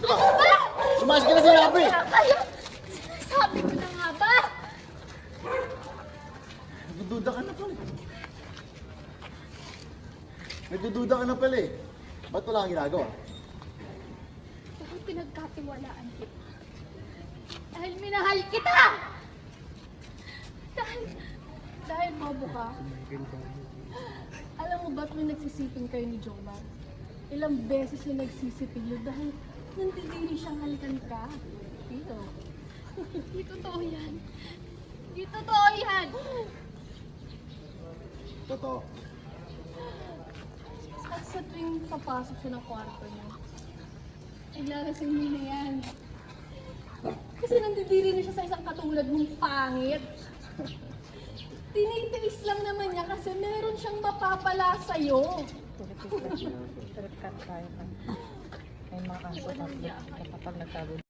ka. Sumasok ka na sinabi. Sabi ko na nga ba? Nagdududa ka na pala eh. Nagdududa ka na pala eh. Ba't wala kang ginagawa? Dahil pinagkatiwalaan kita. Dahil minahal kita! Dahil bobo ka. Alam mo ba't may nagsisiping kayo ni Jomar? Ilang beses yung nagsisiping yun dahil nandidiri siyang halikan ka. Dito. Di totoo yan. Di totoo yan. Totoo. At sa tuwing papasok siya ng kwarto niya, ilalasing mo na yan. Kasi nandidiri na siya sa isang katulad mong pangit. Tinitiis lang naman niya kasi meron siyang mapapala sa'yo. Trip cut tayo. May mga kaso kapag nagtago.